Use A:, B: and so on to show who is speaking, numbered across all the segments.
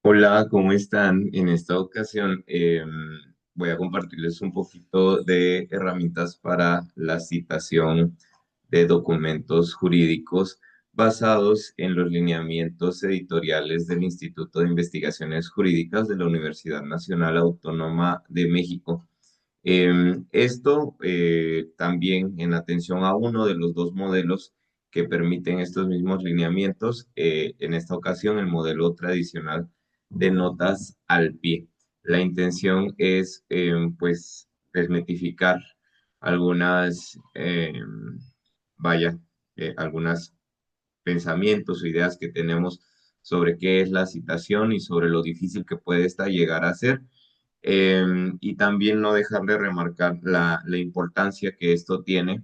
A: Hola, ¿cómo están? En esta ocasión voy a compartirles un poquito de herramientas para la citación de documentos jurídicos basados en los lineamientos editoriales del Instituto de Investigaciones Jurídicas de la Universidad Nacional Autónoma de México. Esto también en atención a uno de los dos modelos que permiten estos mismos lineamientos, en esta ocasión el modelo tradicional de notas al pie. La intención es, pues, desmitificar algunas, vaya, algunos pensamientos o ideas que tenemos sobre qué es la citación y sobre lo difícil que puede esta llegar a ser. Y también no dejar de remarcar la importancia que esto tiene,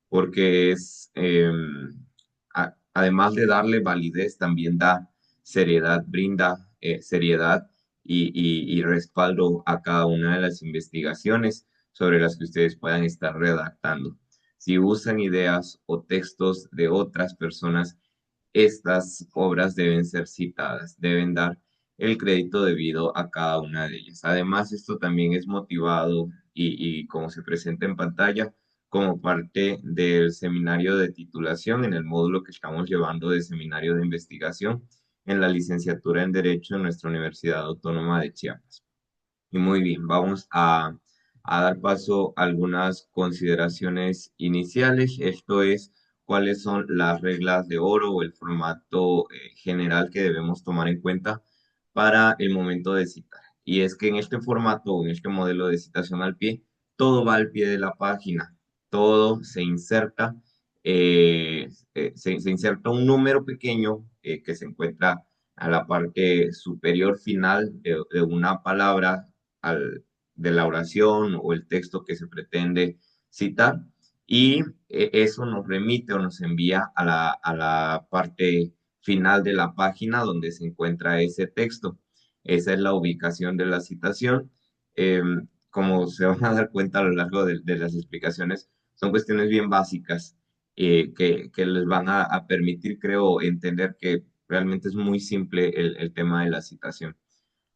A: porque es, además de darle validez, también da seriedad, brinda seriedad y respaldo a cada una de las investigaciones sobre las que ustedes puedan estar redactando. Si usan ideas o textos de otras personas, estas obras deben ser citadas, deben dar el crédito debido a cada una de ellas. Además, esto también es motivado y como se presenta en pantalla, como parte del seminario de titulación en el módulo que estamos llevando de seminario de investigación en la licenciatura en Derecho en nuestra Universidad Autónoma de Chiapas. Y muy bien, vamos a dar paso a algunas consideraciones iniciales. Esto es, cuáles son las reglas de oro o el formato general que debemos tomar en cuenta para el momento de citar. Y es que en este formato o en este modelo de citación al pie, todo va al pie de la página, todo se inserta, se inserta un número pequeño que se encuentra a la parte superior final de una palabra de la oración o el texto que se pretende citar, y eso nos remite o nos envía a la parte final de la página donde se encuentra ese texto. Esa es la ubicación de la citación. Eh, Como se van a dar cuenta a lo largo de las explicaciones, son cuestiones bien básicas que les van a permitir, creo, entender que realmente es muy simple el tema de la citación.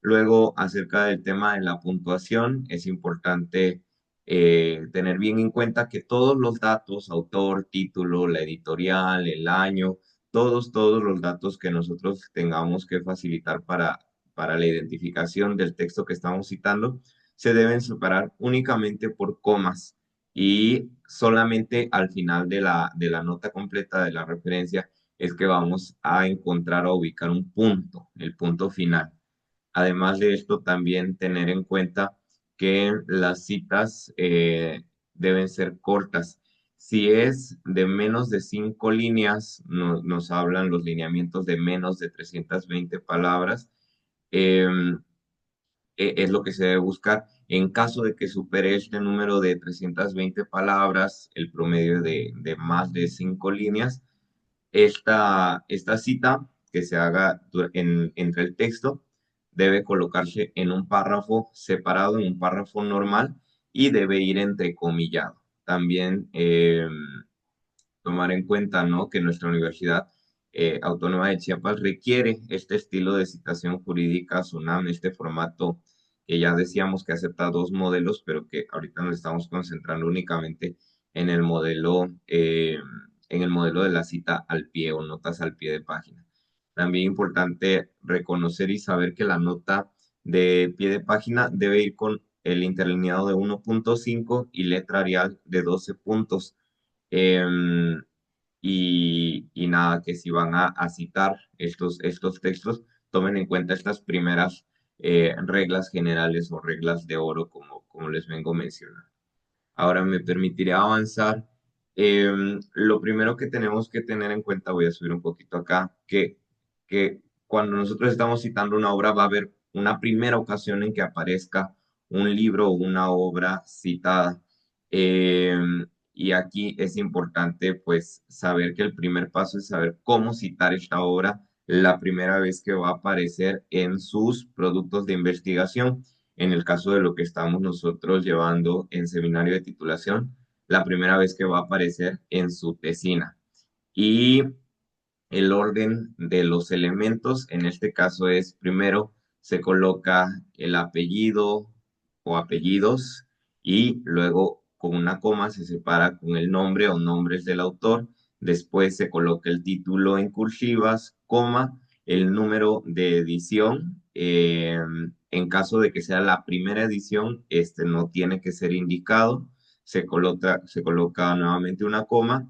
A: Luego, acerca del tema de la puntuación, es importante tener bien en cuenta que todos los datos, autor, título, la editorial, el año, todos los datos que nosotros tengamos que facilitar para la identificación del texto que estamos citando, se deben separar únicamente por comas y solamente al final de la nota completa de la referencia es que vamos a encontrar o ubicar un punto, el punto final. Además de esto, también tener en cuenta que las citas deben ser cortas. Si es de menos de 5 líneas, nos hablan los lineamientos de menos de 320 palabras, eh, es lo que se debe buscar. En caso de que supere este número de 320 palabras, el promedio de más de 5 líneas, esta cita que se haga entre el texto debe colocarse en un párrafo separado, en un párrafo normal, y debe ir entrecomillado. También tomar en cuenta, ¿no?, que nuestra Universidad Autónoma de Chiapas requiere este estilo de citación jurídica SUNAM, este formato que ya decíamos que acepta dos modelos, pero que ahorita nos estamos concentrando únicamente en el modelo, de la cita al pie o notas al pie de página. También importante reconocer y saber que la nota de pie de página debe ir con el interlineado de 1.5 y letra Arial de 12 puntos. Em, y nada, que si van a citar estos textos, tomen en cuenta estas primeras reglas generales o reglas de oro, como les vengo mencionando. Ahora me permitiré avanzar. Lo primero que tenemos que tener en cuenta, voy a subir un poquito acá, que cuando nosotros estamos citando una obra va a haber una primera ocasión en que aparezca un libro o una obra citada. Y aquí es importante pues saber que el primer paso es saber cómo citar esta obra la primera vez que va a aparecer en sus productos de investigación. En el caso de lo que estamos nosotros llevando en seminario de titulación, la primera vez que va a aparecer en su tesina. Y el orden de los elementos, en este caso es primero se coloca el apellido o apellidos y luego con una coma se separa con el nombre o nombres del autor. Después se coloca el título en cursivas, coma, el número de edición. En caso de que sea la primera edición, este no tiene que ser indicado. Se coloca nuevamente una coma,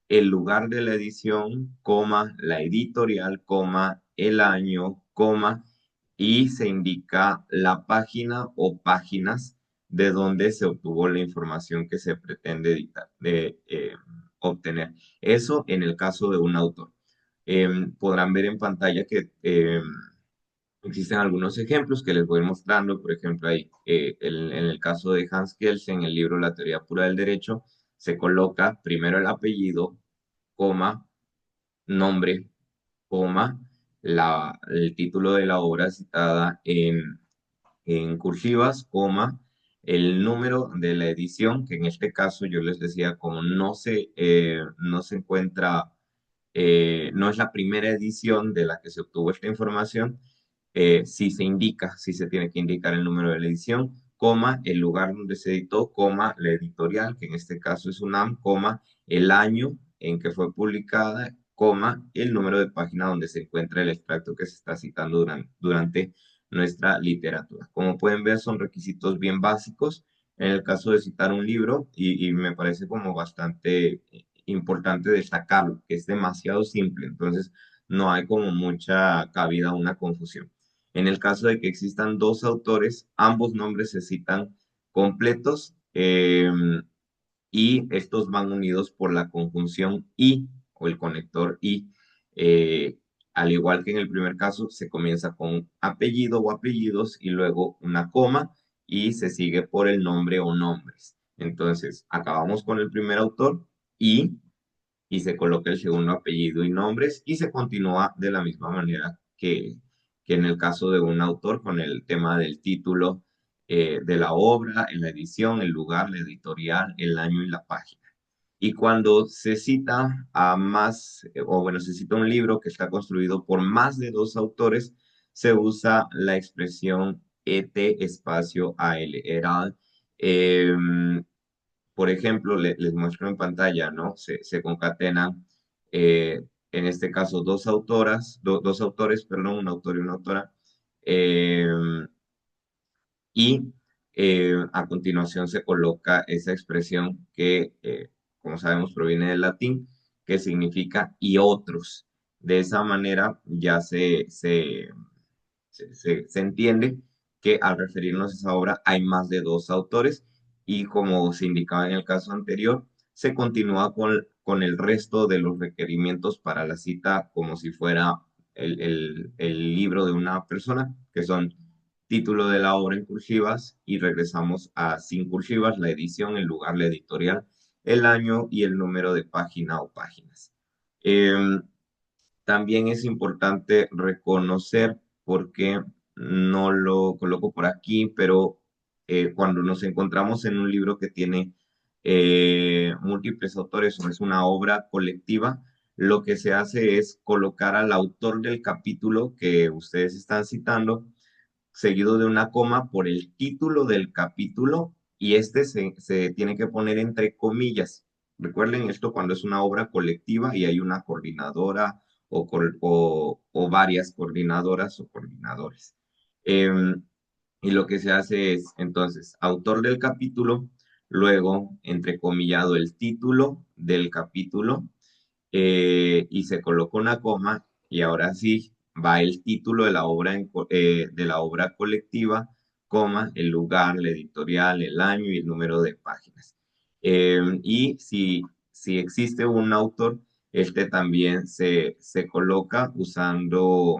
A: el lugar de la edición, coma, la editorial, coma, el año, coma, y se indica la página o páginas de donde se obtuvo la información que se pretende obtener. Eso en el caso de un autor. Podrán ver en pantalla que existen algunos ejemplos que les voy mostrando. Por ejemplo, ahí, en el caso de Hans Kelsen, en el libro La teoría pura del derecho, se coloca primero el apellido, coma, nombre, coma, el título de la obra citada en cursivas, coma, el número de la edición, que en este caso yo les decía, como no se encuentra, no es la primera edición de la que se obtuvo esta información, sí se tiene que indicar el número de la edición, coma, el lugar donde se editó, coma, la editorial, que en este caso es UNAM, coma, el año en que fue publicada, coma, el número de página donde se encuentra el extracto que se está citando durante nuestra literatura. Como pueden ver, son requisitos bien básicos en el caso de citar un libro y me parece como bastante importante destacarlo, que es demasiado simple, entonces no hay como mucha cabida a una confusión. En el caso de que existan dos autores, ambos nombres se citan completos y estos van unidos por la conjunción y o el conector y. eh, Al igual que en el primer caso, se comienza con apellido o apellidos y luego una coma y se sigue por el nombre o nombres. Entonces, acabamos con el primer autor y se coloca el segundo apellido y nombres y se continúa de la misma manera que en el caso de un autor con el tema del título de la obra, en la edición, el lugar, la editorial, el año y la página. Y cuando se cita a más, o bueno, se cita un libro que está construido por más de dos autores, se usa la expresión ET espacio AL, ERAL. Por ejemplo, les muestro en pantalla, ¿no? Se concatenan, en este caso, dos autores, perdón, un autor y una autora, eh, y a continuación se coloca esa expresión que, como sabemos, proviene del latín, que significa y otros. De esa manera ya se entiende que al referirnos a esa obra hay más de dos autores y como se indicaba en el caso anterior, se continúa con el resto de los requerimientos para la cita como si fuera el libro de una persona, que son título de la obra en cursivas y regresamos a sin cursivas, la edición, el lugar, la editorial, el año y el número de página o páginas. Em, También es importante reconocer, porque no lo coloco por aquí, pero cuando nos encontramos en un libro que tiene múltiples autores o es una obra colectiva, lo que se hace es colocar al autor del capítulo que ustedes están citando, seguido de una coma por el título del capítulo y este se tiene que poner entre comillas. Recuerden esto cuando es una obra colectiva y hay una coordinadora o varias coordinadoras o coordinadores. Em, y lo que se hace es, entonces, autor del capítulo, luego entrecomillado el título del capítulo, y se coloca una coma y ahora sí va el título de la obra, de la obra colectiva, coma, el lugar, la editorial, el año y el número de páginas. Y si existe un autor, este también se coloca usando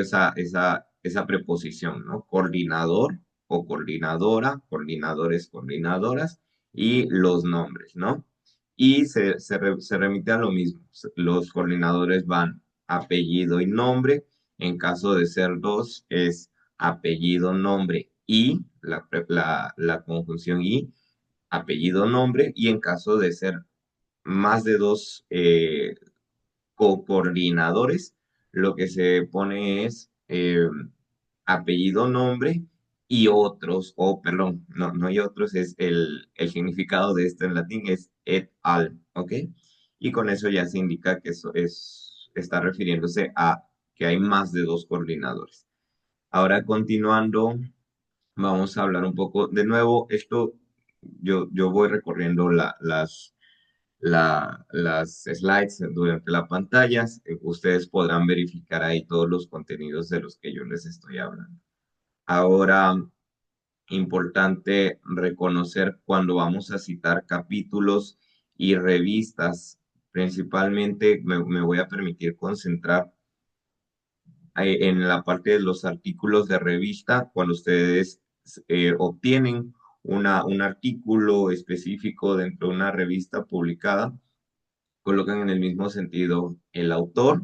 A: esa preposición, ¿no? Coordinador o coordinadora, coordinadores, coordinadoras y los nombres, ¿no? Y se remite a lo mismo. Los coordinadores van apellido y nombre. En caso de ser dos, es apellido, nombre y la conjunción y apellido, nombre. Y en caso de ser más de dos coordinadores, lo que se pone es eh, apellido, nombre y otros, o perdón, no hay otros, es el significado de esto en latín es et al, ¿ok? Y con eso ya se indica que eso está refiriéndose a que hay más de dos coordinadores. Ahora continuando, vamos a hablar un poco, de nuevo, esto yo voy recorriendo las slides durante la pantalla. Ustedes podrán verificar ahí todos los contenidos de los que yo les estoy hablando. Ahora, importante reconocer cuando vamos a citar capítulos y revistas, principalmente me voy a permitir concentrar en la parte de los artículos de revista, cuando ustedes obtienen un artículo específico dentro de una revista publicada, colocan en el mismo sentido el autor,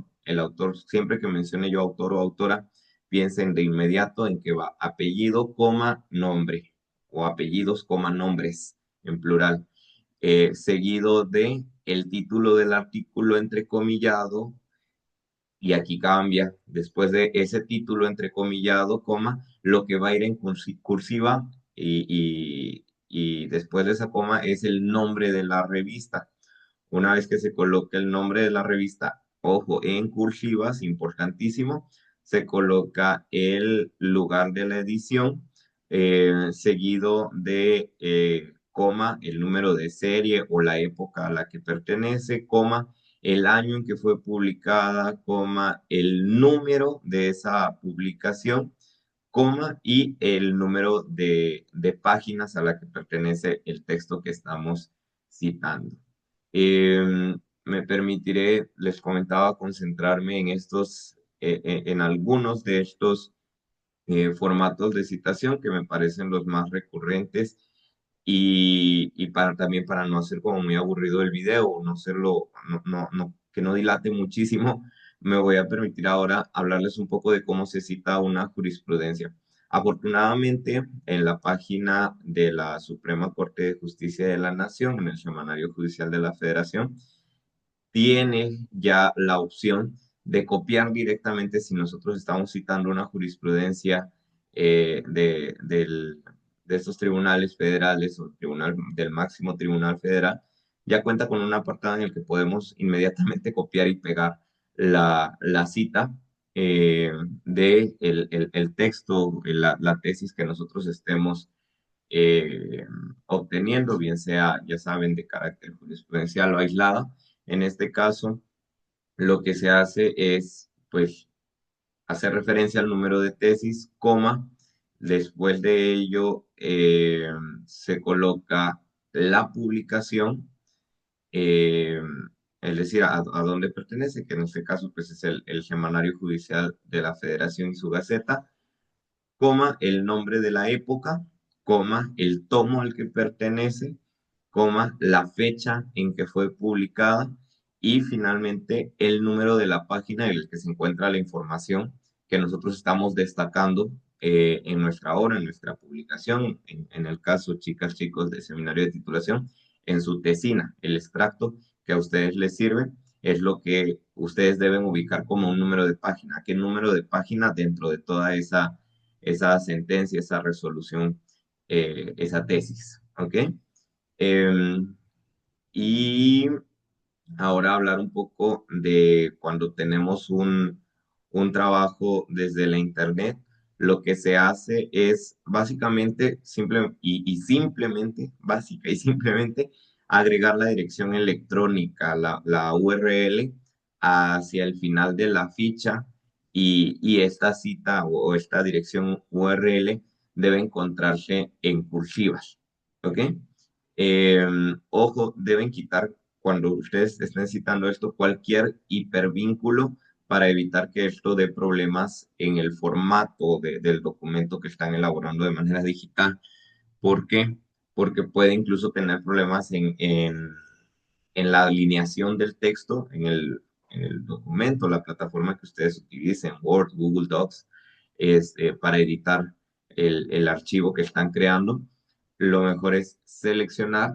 A: siempre que mencione yo autor o autora, piensen de inmediato en que va apellido, coma, nombre, o apellidos, coma, nombres, en plural, seguido de el título del artículo entrecomillado, y aquí cambia, después de ese título entrecomillado, coma, lo que va a ir en cursiva y después de esa coma es el nombre de la revista. Una vez que se coloque el nombre de la revista, ojo, en cursivas, importantísimo, se coloca el lugar de la edición, seguido de coma, el número de serie o la época a la que pertenece, coma, el año en que fue publicada, coma, el número de esa publicación, coma, y el número de páginas a la que pertenece el texto que estamos citando. Me permitiré, les comentaba, concentrarme en en algunos de estos formatos de citación que me parecen los más recurrentes y también para no hacer como muy aburrido el video, no hacerlo, que no dilate muchísimo, me voy a permitir ahora hablarles un poco de cómo se cita una jurisprudencia. Afortunadamente, en la página de la Suprema Corte de Justicia de la Nación, en el Semanario Judicial de la Federación, tiene ya la opción de copiar directamente si nosotros estamos citando una jurisprudencia de estos tribunales federales o tribunal, del máximo tribunal federal, ya cuenta con un apartado en el que podemos inmediatamente copiar y pegar la cita de el texto, la tesis que nosotros estemos eh, obteniendo, bien sea, ya saben, de carácter jurisprudencial o aislada. En este caso, lo que se hace es, pues, hacer referencia al número de tesis, coma, después de ello se coloca la publicación, eh, es decir, a dónde pertenece, que en este caso, pues, es el Semanario Judicial de la Federación y su Gaceta, coma, el nombre de la época, coma, el tomo al que pertenece, coma, la fecha en que fue publicada y finalmente el número de la página en el que se encuentra la información que nosotros estamos destacando en nuestra obra, en nuestra publicación, en el caso, chicas, chicos, de seminario de titulación, en su tesina, el extracto que a ustedes les sirve es lo que ustedes deben ubicar como un número de página. ¿Qué número de página dentro de toda esa sentencia, esa resolución, esa tesis? ¿Ok? Em, y ahora hablar un poco de cuando tenemos un trabajo desde la internet, lo que se hace es básicamente y simplemente, básica y simplemente, agregar la dirección electrónica, la URL, hacia el final de la ficha y esta cita o esta dirección URL debe encontrarse en cursivas. ¿Ok? Ojo, deben quitar cuando ustedes estén citando esto cualquier hipervínculo para evitar que esto dé problemas en el formato del documento que están elaborando de manera digital. ¿Por qué? Porque puede incluso tener problemas en la alineación del texto en el documento, la plataforma que ustedes utilicen, Word, Google Docs, para editar el archivo que están creando. Lo mejor es seleccionar,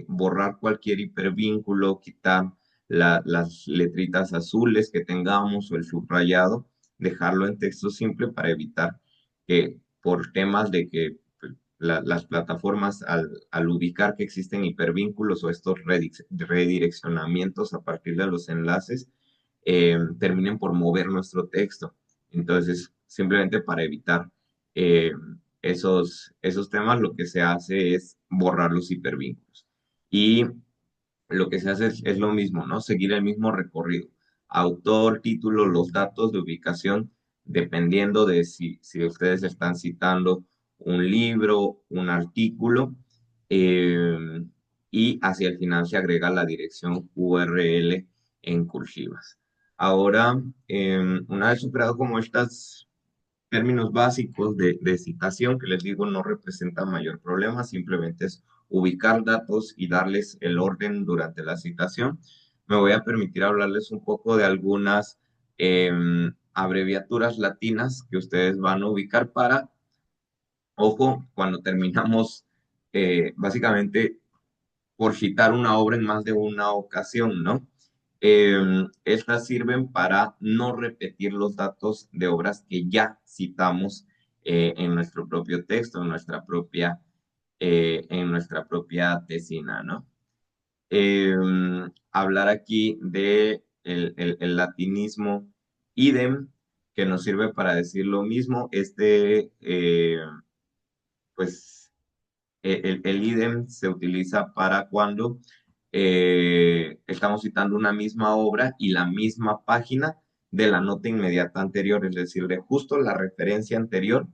A: borrar cualquier hipervínculo, quitar las letritas azules que tengamos o el subrayado dejarlo en texto simple para evitar que por temas de que pues, las plataformas al ubicar que existen hipervínculos o estos redireccionamientos a partir de los enlaces, terminen por mover nuestro texto. Entonces, simplemente para evitar eh, esos temas, lo que se hace es borrar los hipervínculos. Y lo que se hace es lo mismo, ¿no? Seguir el mismo recorrido. Autor, título, los datos de ubicación, dependiendo de si ustedes están citando un libro, un artículo, eh, y hacia el final se agrega la dirección URL en cursivas. Ahora, una vez superado como estos términos básicos de citación, que les digo no representa mayor problema, simplemente es ubicar datos y darles el orden durante la citación. Me voy a permitir hablarles un poco de algunas abreviaturas latinas que ustedes van a ubicar para, ojo, cuando terminamos, básicamente por citar una obra en más de una ocasión, ¿no? Estas sirven para no repetir los datos de obras que ya citamos en nuestro propio texto, en nuestra propia tesina, ¿no? Hablar aquí de el latinismo idem, que nos sirve para decir lo mismo. Pues el idem se utiliza para cuando estamos citando una misma obra y la misma página de la nota inmediata anterior, es decir, de justo la referencia anterior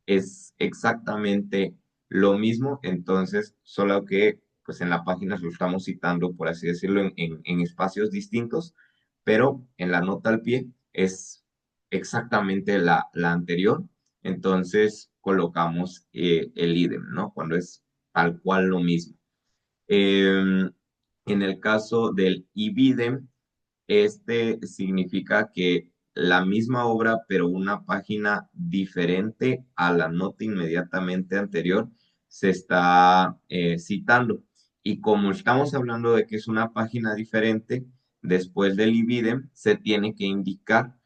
A: es exactamente lo mismo, entonces solo que pues en la página lo estamos citando, por así decirlo, en espacios distintos, pero en la nota al pie es exactamente la anterior, entonces colocamos el idem, ¿no? Cuando es tal cual lo mismo. En el caso del ibidem, este significa que la misma obra, pero una página diferente a la nota inmediatamente anterior, se está citando. Y como estamos hablando de que es una página diferente, después del ibidem se tiene que indicar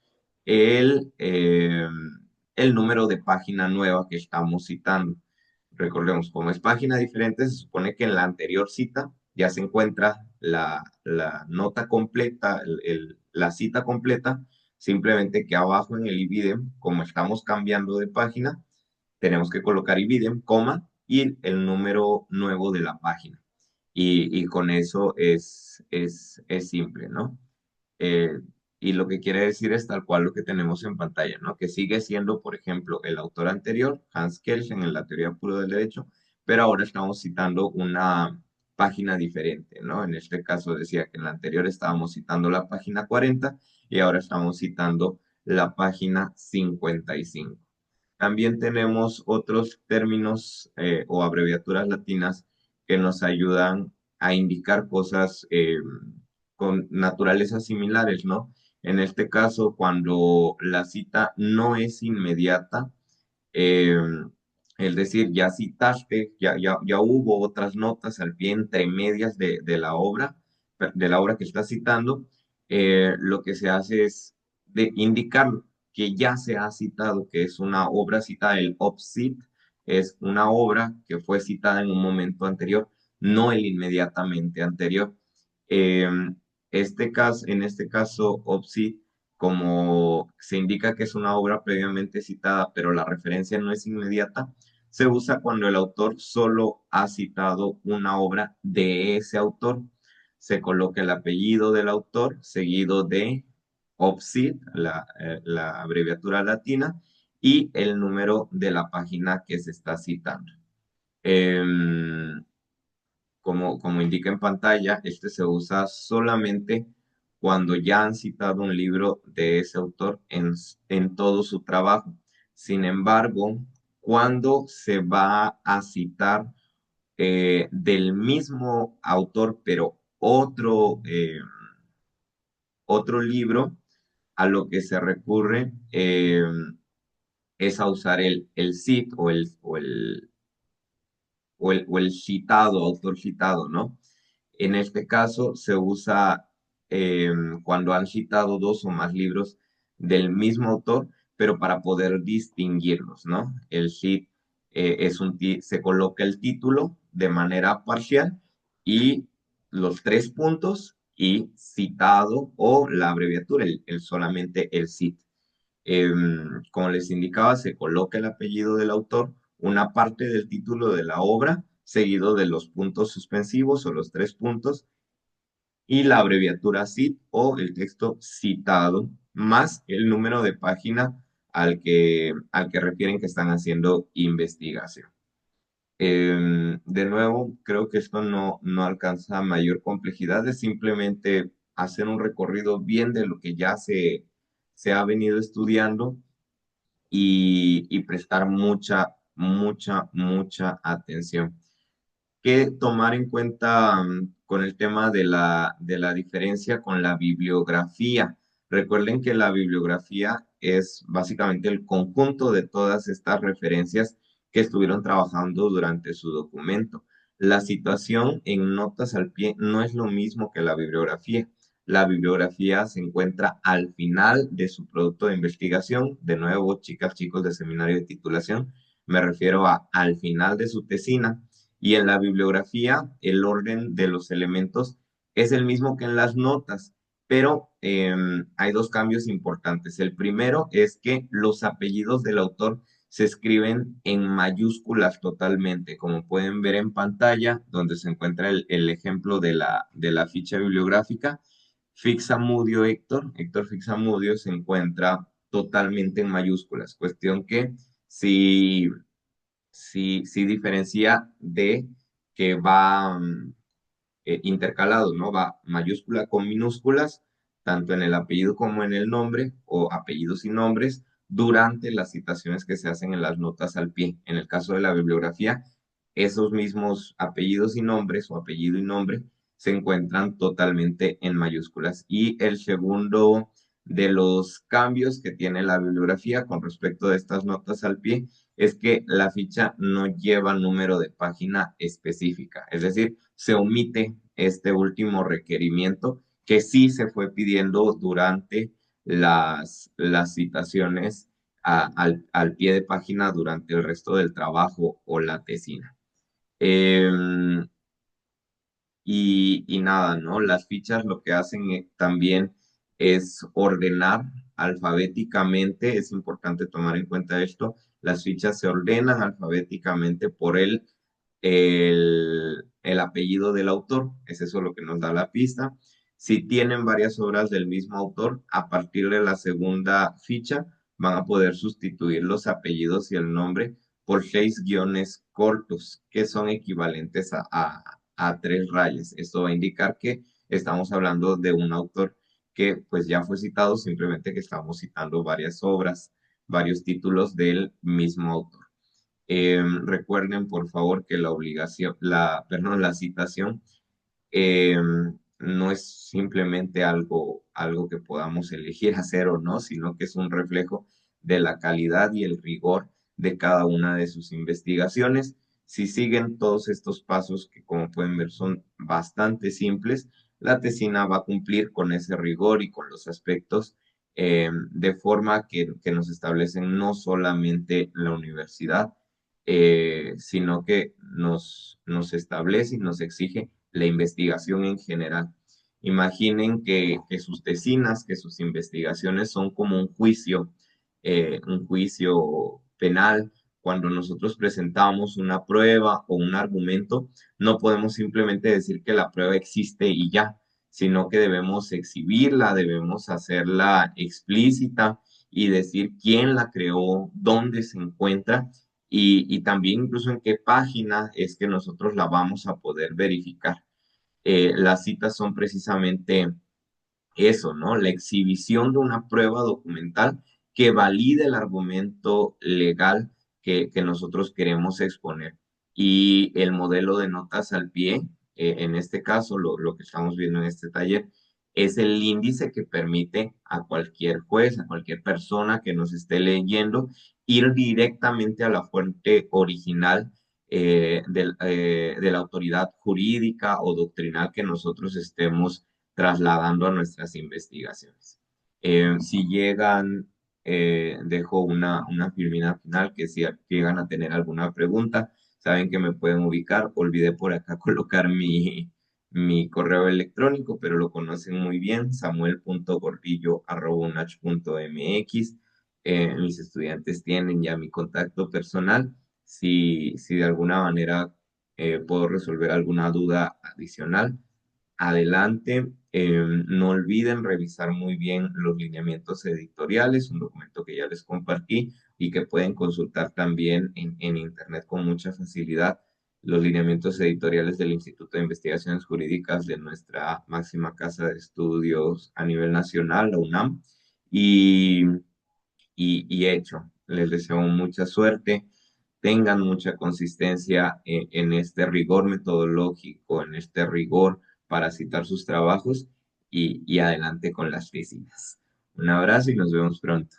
A: el, eh, el número de página nueva que estamos citando. Recordemos, como es página diferente, se supone que en la anterior cita ya se encuentra la nota completa, la cita completa, simplemente que abajo en el ibidem, como estamos cambiando de página, tenemos que colocar ibidem, coma, y el número nuevo de la página. Y con eso es simple, ¿no? Eh, y lo que quiere decir es tal cual lo que tenemos en pantalla, ¿no? Que sigue siendo, por ejemplo, el autor anterior, Hans Kelsen, en la teoría pura del derecho, pero ahora estamos citando una página diferente, ¿no? En este caso decía que en la anterior estábamos citando la página 40 y ahora estamos citando la página 55. También tenemos otros términos o abreviaturas latinas que nos ayudan a indicar cosas con naturalezas similares, ¿no? En este caso, cuando la cita no es inmediata, eh, es decir, ya citaste, ya hubo otras notas al pie entre medias de la obra que estás citando, lo que se hace es indicar que ya se ha citado, que es una obra citada, el OPCIT, es una obra que fue citada en un momento anterior, no el inmediatamente anterior. Eh, en este caso, OPCIT, como se indica que es una obra previamente citada, pero la referencia no es inmediata, se usa cuando el autor solo ha citado una obra de ese autor. Se coloca el apellido del autor seguido de OPCIT, la abreviatura latina, y el número de la página que se está citando. Em, como indica en pantalla, este se usa solamente cuando ya han citado un libro de ese autor en todo su trabajo. Sin embargo, cuando se va a citar del mismo autor, pero otro libro, a lo que se recurre es a usar el cit o el citado, autor citado, ¿no? En este caso se usa cuando han citado dos o más libros del mismo autor, pero para poder distinguirlos, ¿no? El cit se coloca el título de manera parcial y los tres puntos y citado o la abreviatura, solamente el cit. Como les indicaba, se coloca el apellido del autor, una parte del título de la obra, seguido de los puntos suspensivos o los tres puntos, y la abreviatura CIT o el texto citado, más el número de página al que refieren que están haciendo investigación. De nuevo, creo que esto no alcanza mayor complejidad, es simplemente hacer un recorrido bien de lo que ya se ha venido estudiando y prestar mucha atención. Que tomar en cuenta con el tema de la diferencia con la bibliografía. Recuerden que la bibliografía es básicamente el conjunto de todas estas referencias que estuvieron trabajando durante su documento. La situación en notas al pie no es lo mismo que la bibliografía. La bibliografía se encuentra al final de su producto de investigación. De nuevo, chicas, chicos de seminario de titulación, me refiero a al final de su tesina, y en la bibliografía el orden de los elementos es el mismo que en las notas, pero hay dos cambios importantes. El primero es que los apellidos del autor se escriben en mayúsculas totalmente, como pueden ver en pantalla, donde se encuentra el ejemplo de la ficha bibliográfica. Fixamudio Héctor Fixamudio se encuentra totalmente en mayúsculas, cuestión que si sí diferencia de que va intercalado, ¿no? Va mayúscula con minúsculas, tanto en el apellido como en el nombre, o apellidos y nombres, durante las citaciones que se hacen en las notas al pie. En el caso de la bibliografía, esos mismos apellidos y nombres, o apellido y nombre, se encuentran totalmente en mayúsculas. Y el segundo de los cambios que tiene la bibliografía con respecto de estas notas al pie es que la ficha no lleva número de página específica, es decir, se omite este último requerimiento que sí se fue pidiendo durante las citaciones al pie de página durante el resto del trabajo o la tesina. Em, y nada, ¿no? Las fichas lo que hacen también es ordenar alfabéticamente, es importante tomar en cuenta esto, las fichas se ordenan alfabéticamente por el apellido del autor, es eso lo que nos da la pista. Si tienen varias obras del mismo autor, a partir de la segunda ficha van a poder sustituir los apellidos y el nombre por 6 guiones cortos, que son equivalentes a 3 rayas. Esto va a indicar que estamos hablando de un autor que pues ya fue citado, simplemente que estamos citando varias obras, varios títulos del mismo autor. Recuerden, por favor, que perdón, la citación eh, no es simplemente algo que podamos elegir hacer o no, sino que es un reflejo de la calidad y el rigor de cada una de sus investigaciones. Si siguen todos estos pasos, que como pueden ver son bastante simples, la tesina va a cumplir con ese rigor y con los aspectos de forma que nos establecen no solamente la universidad, sino que nos establece y nos exige la investigación en general. Imaginen que sus tesinas, que sus investigaciones son como un juicio penal. Cuando nosotros presentamos una prueba o un argumento, no podemos simplemente decir que la prueba existe y ya, sino que debemos exhibirla, debemos hacerla explícita y decir quién la creó, dónde se encuentra y también incluso en qué página es que nosotros la vamos a poder verificar. Las citas son precisamente eso, ¿no? La exhibición de una prueba documental que valide el argumento legal que nosotros queremos exponer. Y el modelo de notas al pie, en este caso, lo que estamos viendo en este taller, es el índice que permite a cualquier juez, a cualquier persona que nos esté leyendo, ir directamente a la fuente original de la autoridad jurídica o doctrinal que nosotros estemos trasladando a nuestras investigaciones. Si llegan, dejo una filmina final que si llegan a tener alguna pregunta, saben que me pueden ubicar. Olvidé por acá colocar mi correo electrónico, pero lo conocen muy bien, samuel.gordillo@unach.mx. Mis estudiantes tienen ya mi contacto personal. Si de alguna manera puedo resolver alguna duda adicional, adelante. No olviden revisar muy bien los lineamientos editoriales, un documento que ya les compartí y que pueden consultar también en Internet con mucha facilidad. Los lineamientos editoriales del Instituto de Investigaciones Jurídicas de nuestra máxima casa de estudios a nivel nacional, la UNAM. Y, y hecho, les deseo mucha suerte, tengan mucha consistencia en este rigor metodológico, en este rigor para citar sus trabajos y adelante con las físicas. Un abrazo y nos vemos pronto.